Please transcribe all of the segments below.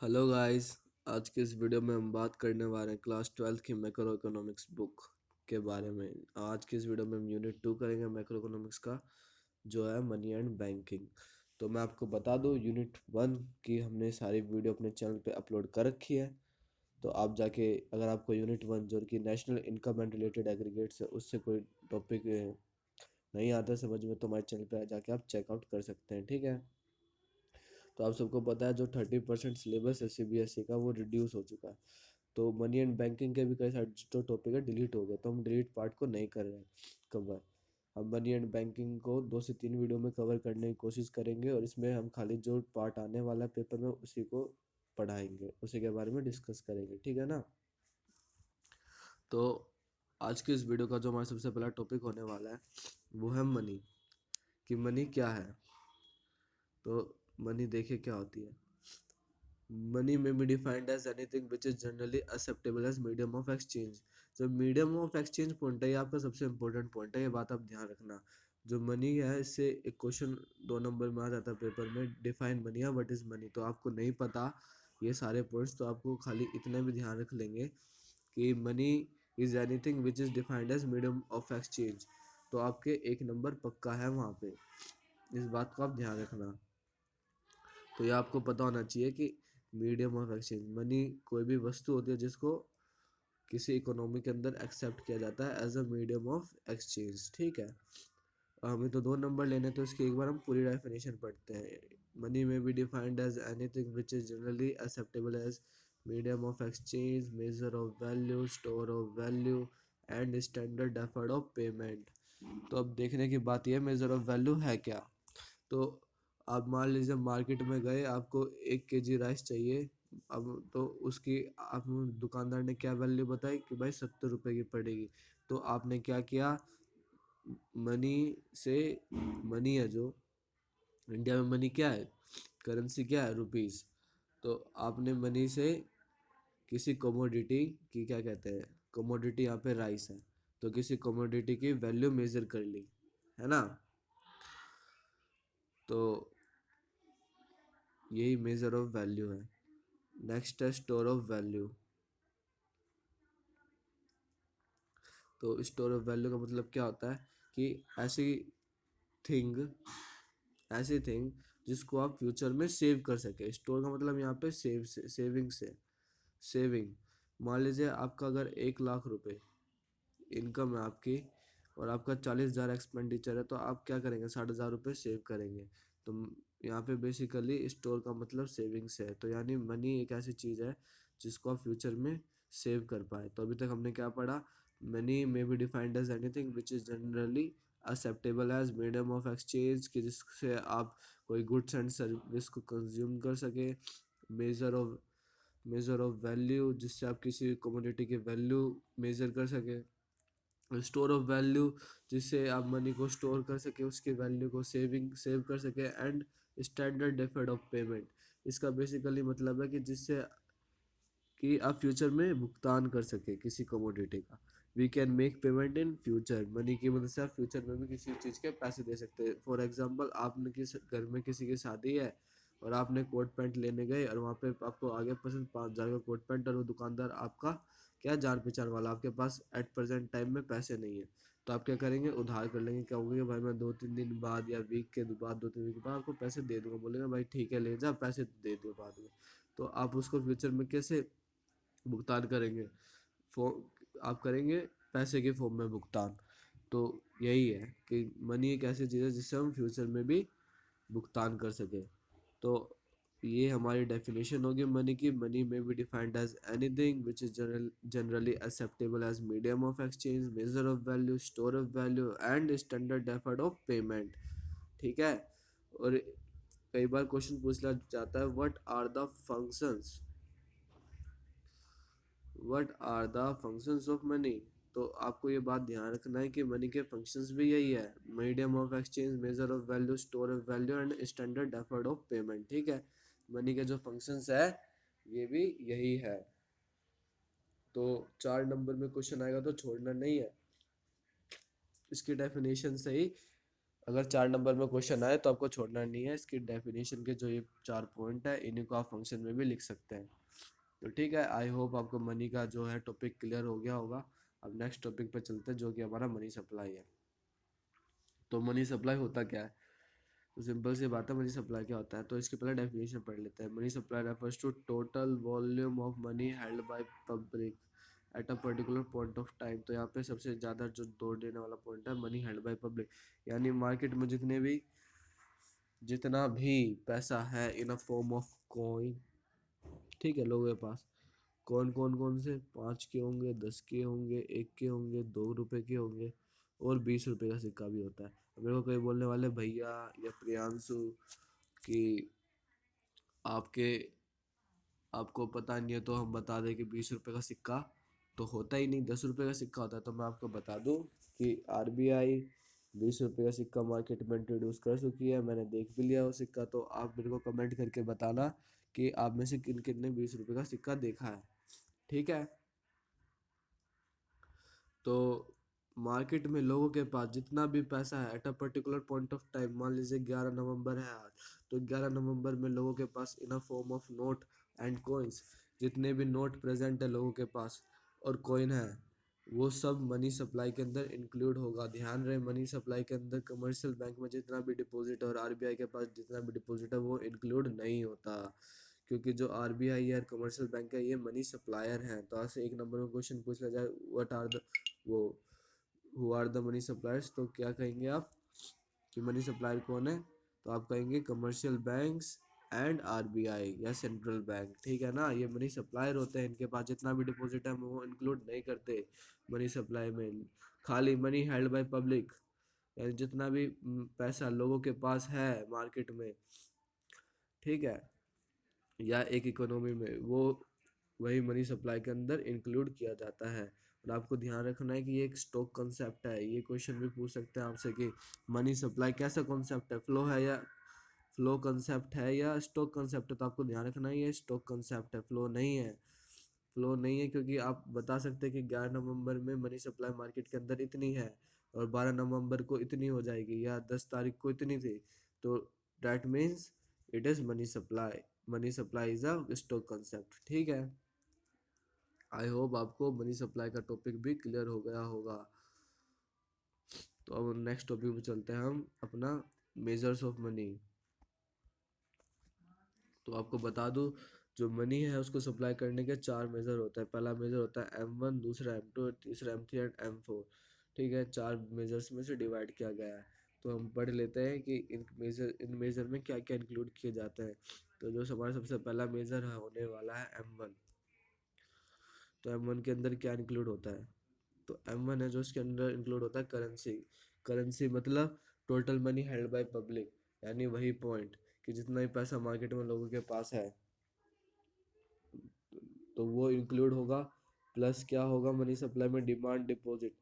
Hello guys. आज के इस वीडियो में हम बात करने वाले हैं क्लास 12 की मैक्रो इकोनॉमिक्स बुक के बारे में। आज की इस वीडियो में हम यूनिट 2 करेंगे मैक्रो इकोनॉमिक्स का, जो है मनी एंड बैंकिंग। तो मैं आपको बता दूं, यूनिट 1 की हमने सारी वीडियो अपने चैनल पे अपलोड कर रखी है। तो आप जाके, अगर आपको यूनिट 1 जो कि national income and related aggregates है, उससे कोई टॉपिक नहीं आता समझ में, तो हमारे चैनल पे जाके आप चेकआउट कर सकते हैं, ठीक है। तो आप सबको पता है जो 30% सिलेबस है सीबीएसई का, वो रिड्यूस हो चुका है। तो मनी एंड बैंकिंग के भी कई सारे जो टॉपिक है डिलीट हो गए, तो हम डिलीट पार्ट को नहीं कर रहे हैं कवर। हम मनी एंड बैंकिंग को 2 से 3 वीडियो में कवर करने की कोशिश करेंगे, और इसमें हम खाली जो पार्ट आने वाला है पेपर में उसी को पढ़ाएंगे, उसी के बारे में डिस्कस करेंगे, ठीक है ना। तो आज की इस वीडियो का जो हमारा सबसे पहला टॉपिक होने वाला है वो है मनी। कि मनी क्या है। तो मनी देखिए क्या होती है। Money may be defined as anything which is generally acceptable as medium of exchange। जो मीडियम ऑफ एक्सचेंज पॉइंट है, ये आपका सबसे इंपॉर्टेंट पॉइंट है, ये बात आप ध्यान रखना। जो मनी है, इससे एक क्वेश्चन 2 नंबर में आ जाता है पेपर में, डिफाइन मनी है, व्हाट इज मनी। तो आपको नहीं पता ये सारे पॉइंट्स, तो आपको खाली इतना भी ध्यान रख लेंगे कि money is anything which is defined as medium of exchange. तो आपके 1 नंबर पक्का है वहाँ पे, इस बात को आप ध्यान रखना। तो ये आपको पता होना चाहिए कि मीडियम ऑफ एक्सचेंज, मनी कोई भी वस्तु होती है जिसको किसी इकोनॉमी के अंदर एक्सेप्ट किया जाता है as a medium of exchange, ठीक है। हमें तो 2 नंबर लेने, तो इसकी एक बार हम पूरी डेफिनेशन पढ़ते हैं। Money may be defined as anything which is generally acceptable as medium of exchange, measure of value, store of value and standard method of payment. तो अब देखने की बात यह, मेजर ऑफ वैल्यू है क्या। तो आप मान लीजिए मार्केट में गए, आपको 1 केजी राइस चाहिए। अब तो उसकी आप दुकानदार ने क्या वैल्यू बताई कि भाई 70 रुपए की पड़ेगी। तो आपने क्या किया, मनी से, मनी है जो इंडिया में, मनी क्या है, करेंसी क्या है, रुपीस। तो आपने मनी से किसी कमोडिटी की, क्या कहते हैं, कमोडिटी यहाँ पे राइस है, तो किसी कमोडिटी की वैल्यू मेजर कर ली, है ना। तो यही मेजर ऑफ वैल्यू है। नेक्स्ट है स्टोर ऑफ वैल्यू। तो स्टोर ऑफ वैल्यू का मतलब क्या होता है कि थिंग ऐसी थिंग जिसको आप फ्यूचर में सेव कर सके। स्टोर का मतलब यहाँ पे सेविंग से, सेविंग। मान लीजिए आपका अगर 1 लाख रुपए इनकम है आपकी, और आपका 40,000 एक्सपेंडिचर है, तो आप क्या करेंगे, 60,000 रुपये सेव करेंगे। तो यहाँ पे बेसिकली स्टोर का मतलब सेविंग्स है। तो यानी मनी एक ऐसी चीज़ है जिसको आप फ्यूचर में सेव कर पाए। तो अभी तक हमने क्या पढ़ा, money may be defined as anything which is generally acceptable as medium of exchange, कि जिससे आप कोई गुड्स एंड सर्विस को कंज्यूम कर सके। Measure of measure of value, जिससे आप किसी कमोडिटी की वैल्यू मेजर कर सके। स्टोर ऑफ वैल्यू, जिससे आप मनी को स्टोर कर सके, उसकी वैल्यू को सेव कर सके। And standard method of payment, इसका बेसिकली मतलब है कि जिससे कि आप फ्यूचर में भुगतान कर सके किसी कमोडिटी का। We can make payment in future, money की मदद से आप फ्यूचर में भी किसी चीज़ के पैसे दे सकते हैं। फॉर एग्जांपल, आपने किस घर में किसी की शादी है, और आपने कोट पैंट लेने गए, और वहाँ पे आपको आगे पसंद 5,000 का कोट पैंट, और वो दुकानदार आपका क्या जान पहचान वाला, आपके पास एट प्रेजेंट टाइम में पैसे नहीं है। तो आप क्या करेंगे, उधार कर लेंगे। क्या होगा कि भाई मैं 2-3 दिन बाद या वीक के बाद, 2-3 वीक के बाद आपको पैसे दे दूंगा। बोलेगा भाई ठीक है, ले जा, पैसे दे दो बाद में। तो आप उसको फ्यूचर में कैसे भुगतान करेंगे, आप करेंगे पैसे के फॉर्म में भुगतान। तो यही है कि मनी एक ऐसी चीज़ है जिससे हम फ्यूचर में भी भुगतान कर सके। तो ये हमारी डेफिनेशन होगी मनी की। Money may be defined as anything which is generally acceptable as medium of exchange, measure of value, store of value and standard method of payment, ठीक है। और कई बार क्वेश्चन पूछना जाता है, what are the functions of money. तो आपको ये बात ध्यान रखना है कि मनी के फंक्शंस भी यही है, medium of exchange, measure of value, store of value and standard method of payment, ठीक है। मनी के जो फंक्शंस है ये भी यही है। तो 4 नंबर में क्वेश्चन आएगा तो छोड़ना नहीं है। इसकी डेफिनेशन से ही अगर 4 नंबर में क्वेश्चन आए तो आपको छोड़ना नहीं है, इसकी डेफिनेशन के जो ये 4 पॉइंट है इन्हीं को आप फंक्शन में भी लिख सकते हैं। तो ठीक है, आई होप आपको मनी का जो है टॉपिक क्लियर हो गया होगा। अब नेक्स्ट टॉपिक पे चलते हैं जो कि हमारा मनी सप्लाई है। तो मनी सप्लाई होता क्या है? तो सिंपल सी बात है, मनी सप्लाई क्या होता है, तो इसके पहले डेफिनेशन पढ़ लेते हैं। Money supply refers to total volume of money held by public at a particular point of time. तो यहाँ पे सबसे ज़्यादा जो जोर देने वाला पॉइंट है मनी हेल्ड बाय पब्लिक, यानी मार्केट में जितना भी पैसा है इन अ फॉर्म ऑफ कॉइन, ठीक है, लोगों के पास कौन कौन से 5 के होंगे, 10 के होंगे, 1 के होंगे, 2 रुपए के होंगे, और 20 रुपए का सिक्का भी होता है। अब मेरे को कोई बोलने वाले भैया या प्रियांशु कि आपके आपको पता नहीं है तो हम बता दें कि 20 रुपए का सिक्का तो होता ही नहीं, 10 रुपए का सिक्का होता है। तो मैं आपको बता दूं कि आरबीआई 20 रुपए का सिक्का मार्केट में इंट्रोड्यूस कर चुकी है। मैंने देख भी लिया वो सिक्का, तो आप मेरे को कमेंट करके बताना कि आप में से किन किन ने 20 रुपए का सिक्का देखा है, ठीक है। तो मार्केट में लोगों के पास जितना भी पैसा है eight a particular point of time, मान लीजिए 11 नवंबर है आज, तो 11 नवंबर में लोगों के पास in a form of note and coins, जितने भी नोट प्रेजेंट है लोगों के पास और कॉइन है, वो सब मनी सप्लाई के अंदर इंक्लूड होगा। ध्यान रहे, मनी सप्लाई के अंदर कमर्शियल बैंक में जितना भी डिपॉजिट है और आरबीआई के पास जितना भी डिपॉजिट है वो इंक्लूड नहीं होता, क्योंकि जो आरबीआई है कमर्शियल बैंक है ये मनी सप्लायर है। तो आज से 1 नंबर में क्वेश्चन पूछ लिया जाए व्हाट आर द वो who are the money suppliers, तो क्या कहेंगे आप कि मनी सप्लायर कौन है? तो आप कहेंगे कमर्शियल बैंक्स एंड आरबीआई या सेंट्रल बैंक, ठीक है ना। ये मनी सप्लायर होते हैं, इनके पास जितना भी डिपॉजिट है वो इंक्लूड नहीं करते मनी सप्लाई में। खाली मनी हेल्ड बाय पब्लिक, यानी जितना भी पैसा लोगों के पास है मार्केट में, ठीक है, या एक इकोनॉमी में, वो वही मनी सप्लाई के अंदर इंक्लूड किया जाता है। और आपको ध्यान रखना है कि ये एक स्टॉक कॉन्सेप्ट है। ये क्वेश्चन भी पूछ सकते हैं आपसे कि मनी सप्लाई कैसा कॉन्सेप्ट है, फ्लो कॉन्सेप्ट है या स्टॉक कॉन्सेप्ट है। तो आपको ध्यान रखना है ये स्टॉक कॉन्सेप्ट है, फ्लो नहीं है, क्योंकि आप बता सकते हैं कि 11 नवंबर में मनी सप्लाई मार्केट के अंदर इतनी है और 12 नवंबर को इतनी हो जाएगी या 10 तारीख को इतनी थी, तो that means it is money supply is a stock concept, ठीक है। आई होप आपको मनी सप्लाई का टॉपिक भी क्लियर हो गया होगा। तो अब नेक्स्ट टॉपिक पे चलते हैं हम अपना, मेजर्स ऑफ मनी। तो आपको बता दूं, जो मनी है उसको सप्लाई करने के 4 मेजर होता है। पहला मेजर होता है M1, दूसरा M2, तीसरा M3 एंड M4, ठीक है। 4 मेजर्स में से डिवाइड किया गया है। तो हम पढ़ लेते हैं कि इन मेजर में क्या क्या इंक्लूड किए जाते हैं। तो जो हमारा सबसे पहला मेजर है होने वाला है M1। तो M1 के अंदर क्या इंक्लूड होता है? तो M1 है जो इसके अंदर इंक्लूड होता है करेंसी। करेंसी मतलब total money held by public, यानी वही पॉइंट कि जितना भी पैसा मार्केट में लोगों के पास है तो वो इंक्लूड होगा। प्लस क्या होगा मनी सप्लाई में? Demand deposit.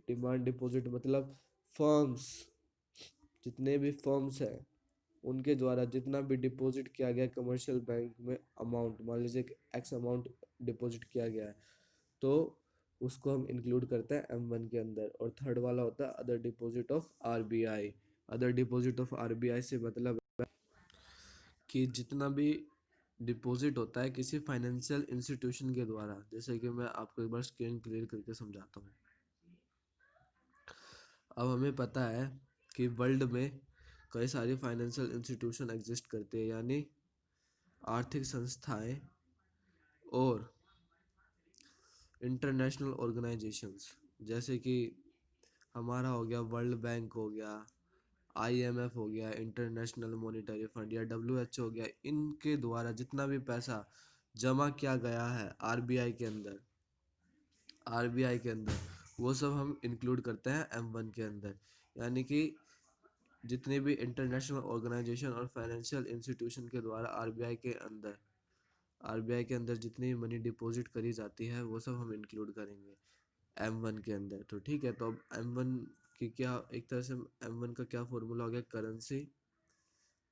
डिमांड डिपॉजिट मतलब फर्म्स, जितने भी फर्म्स हैं उनके द्वारा जितना भी डिपॉजिट किया गया कमर्शियल बैंक में, अमाउंट मान लीजिए एक्स अमाउंट डिपॉजिट किया गया है, तो उसको हम इंक्लूड करते हैं M1 के अंदर। और थर्ड वाला होता है other deposit of RBI. Other deposit of RBI से मतलब कि जितना भी डिपॉजिट होता है किसी फाइनेंशियल इंस्टीट्यूशन के द्वारा, जैसे कि मैं आपको एक बार स्क्रीन क्लियर करके समझाता हूँ। अब हमें पता है कि वर्ल्ड में कई सारी फाइनेंशियल इंस्टीट्यूशन एग्जिस्ट करती है, यानी आर्थिक संस्थाएं और इंटरनेशनल ऑर्गेनाइजेशंस, जैसे कि हमारा हो गया वर्ल्ड बैंक हो गया, आईएमएफ हो गया, इंटरनेशनल मॉनेटरी फंड, या डब्ल्यूएचओ हो गया। इनके द्वारा जितना भी पैसा जमा किया गया है आरबीआई के अंदर वो सब हम इंक्लूड करते हैं M1 के अंदर। यानी कि जितने भी इंटरनेशनल ऑर्गेनाइजेशन और फाइनेंशियल इंस्टीट्यूशन के द्वारा आरबीआई के अंदर जितनी मनी डिपॉजिट करी जाती है वो सब हम इंक्लूड करेंगे M1 के अंदर। तो ठीक है, तो अब M1 की क्या, एक तरह से M1 का क्या फॉर्मूला हो गया? करेंसी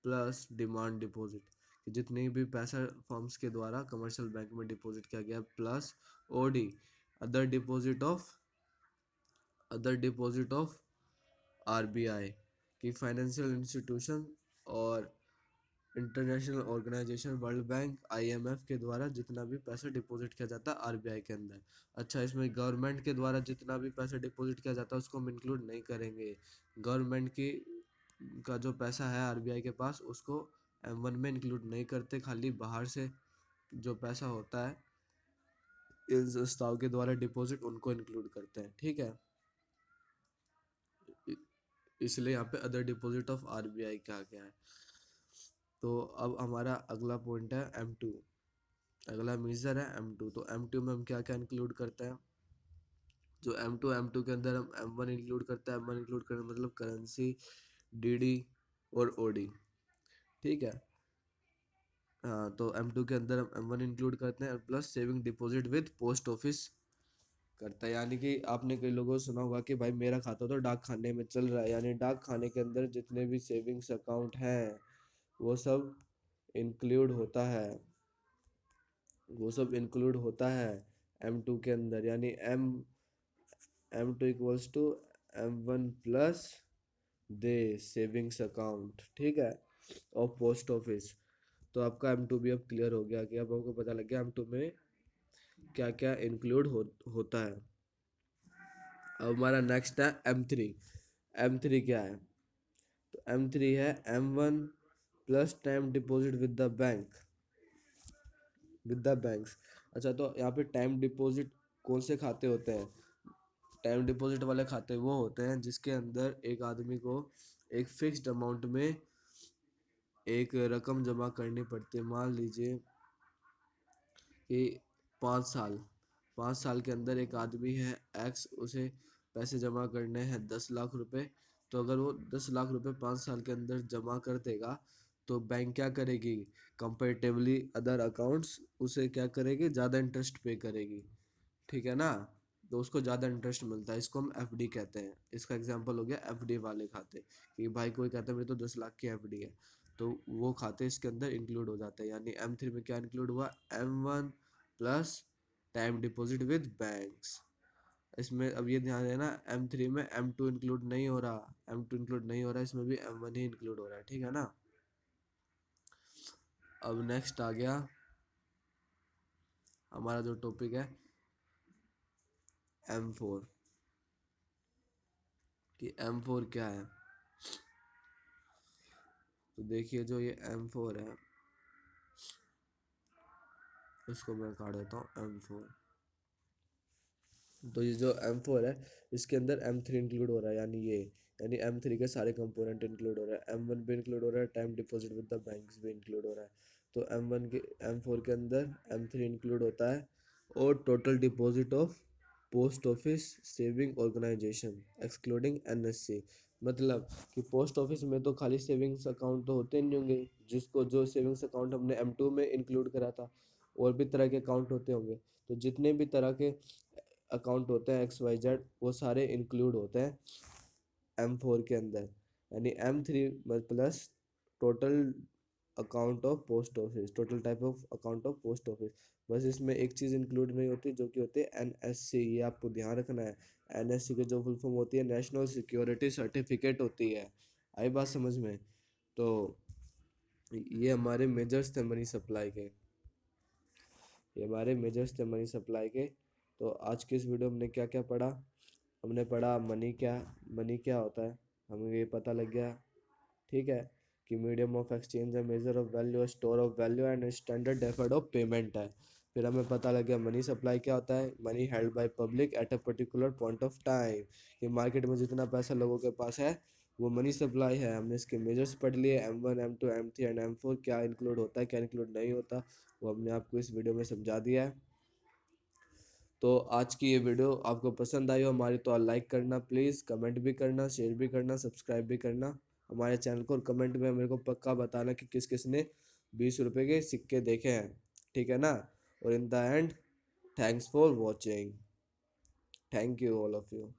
प्लस डिमांड डिपॉजिट, कि जितनी भी पैसा फर्म्स के द्वारा कमर्शियल बैंक में डिपॉजिट किया गया, plus OD, other deposit of other deposit of RBI, कि फाइनेंशियल इंस्टीट्यूशन और international organization World Bank IMF के द्वारा जितना भी पैसा डिपॉजिट किया जाता है आरबीआई के अंदर। अच्छा, इसमें गवर्नमेंट के द्वारा जितना भी पैसा डिपॉजिट किया जाता है उसको हम इंक्लूड नहीं करेंगे। गवर्नमेंट की का जो पैसा है आरबीआई के पास उसको M1 में इंक्लूड नहीं करते, खाली बाहर से जो पैसा होता है इन संस्थाओं के द्वारा डिपॉजिट उनको इंक्लूड करते हैं। ठीक है, इ- इसलिए यहाँ पे अदर डिपॉजिट ऑफ आरबीआई कहा गया है। तो अब हमारा अगला पॉइंट है M2। अगला मेजर है M2। तो M2 में हम क्या क्या इंक्लूड करते हैं? जो M2 के अंदर हम M1 इंक्लूड करते हैं। M1 इंक्लूड करने मतलब करेंसी, डीडी और ओडी। ठीक है, हाँ, तो M2 के अंदर हम M1 इंक्लूड करते हैं plus saving deposit with post office करता है। यानी कि आपने कई लोगों को सुना होगा कि भाई मेरा खाता तो डाक खाने में चल रहा है, यानी डाक खाने के अंदर जितने भी सेविंग्स अकाउंट हैं वो सब इंक्लूड होता है, वो सब इंक्लूड होता है M2 के अंदर। यानी M2 equals to M1 plus the savings account. ठीक है, और पोस्ट ऑफिस। तो आपका M2 भी अब क्लियर हो गया कि अब आपको पता लग गया M2 में क्या क्या इंक्लूड होता है। अब हमारा नेक्स्ट है M3। M3 क्या है? तो M3 है M1 plus time deposit with the banks. अच्छा, तो यहाँ पे टाइम डिपॉजिट कौन से खाते होते हैं? टाइम डिपॉजिट वाले खाते वो होते हैं जिसके अंदर एक आदमी को एक फिक्स्ड अमाउंट में एक रकम जमा करनी पड़ती है। मान लीजिए कि 5 साल, 5 साल के अंदर एक आदमी है एक्स, उसे पैसे जमा करने हैं 10 लाख रुपए। तो अगर वो 10 लाख रुपए 5 साल के अंदर जमा कर देगा तो बैंक क्या करेगी? कंपेरेटिवली अदर अकाउंट्स उसे क्या करेगी? ज़्यादा इंटरेस्ट पे करेगी। ठीक है ना, तो उसको ज़्यादा इंटरेस्ट मिलता है। इसको हम एफडी कहते हैं। इसका एग्जांपल हो गया एफडी वाले खाते, कि भाई कोई कहता है मेरे तो 10 लाख की एफडी है, तो वो खाते इसके अंदर इंक्लूड हो जाते हैं। यानी M3 में क्या इंक्लूड हुआ? M1 plus time deposit with banks. इसमें अब ये ध्यान देना, M3 में M2 इंक्लूड नहीं हो रहा, M2 इंक्लूड नहीं हो रहा, इसमें भी M1 ही इंक्लूड हो रहा है। ठीक है ना। अब नेक्स्ट आ गया हमारा जो टॉपिक है M4, कि M4 क्या है। तो देखिए जो ये M4 है इसको मैं काट देता हूँ M4। तो ये जो M4 है इसके अंदर M3 इंक्लूड हो रहा है, यानी M3 के सारे कंपोनेंट इंक्लूड हो रहा है। M1 भी इंक्लूड हो रहा है, time deposit with the banks भी इंक्लूड हो रहा है। तो M4 के अंदर M3 इंक्लूड होता है, और total deposit of post office saving organization excluding NSC। मतलब कि पोस्ट ऑफिस में तो खाली सेविंग्स अकाउंट तो होते नहीं होंगे, जिसको जो सेविंग्स अकाउंट हमने M2 में इंक्लूड करा था, और भी तरह के अकाउंट होते होंगे। तो जितने भी तरह के अकाउंट होते हैं XYZ वो सारे इंक्लूड होते हैं M4 के अंदर। यानी M3 plus total account of post office, total type of account of post office. बस इसमें एक चीज़ इंक्लूड नहीं होती जो कि होती है NSC। ये आपको ध्यान रखना है। NSC की जो फुल फॉर्म होती है नेशनल सिक्योरिटी सर्टिफिकेट होती है। आई बात समझ में? तो ये हमारे मेजर्स थे मनी सप्लाई के, ये हमारे मेजर्स थे मनी सप्लाई के। तो आज के इस वीडियो में हमने क्या क्या पढ़ा? हमने पढ़ा मनी क्या होता है, हमें ये पता लग गया। ठीक है, कि मीडियम ऑफ एक्सचेंज है, major of value, store of value and standard method of payment है। फिर हमें पता लग गया मनी सप्लाई क्या होता है, money held by public at a particular point of time. कि मार्केट में जितना पैसा लोगों के पास है वो मनी सप्लाई है। हमने इसके मेजर्स पढ़ लिए, M1 M2 M3 and M4 क्या इंक्लूड होता है क्या इंक्लूड नहीं होता, वो हमने आपको इस वीडियो में समझा दिया है। तो आज की ये वीडियो आपको पसंद आई हो हमारी, तो लाइक करना प्लीज़, कमेंट भी करना, शेयर भी करना, सब्सक्राइब भी करना हमारे चैनल को, और कमेंट में मेरे को पक्का बताना कि किस किस ने 20 रुपए के सिक्के देखे हैं। ठीक है ना। और in the end, thanks for watching. Thank you all of you.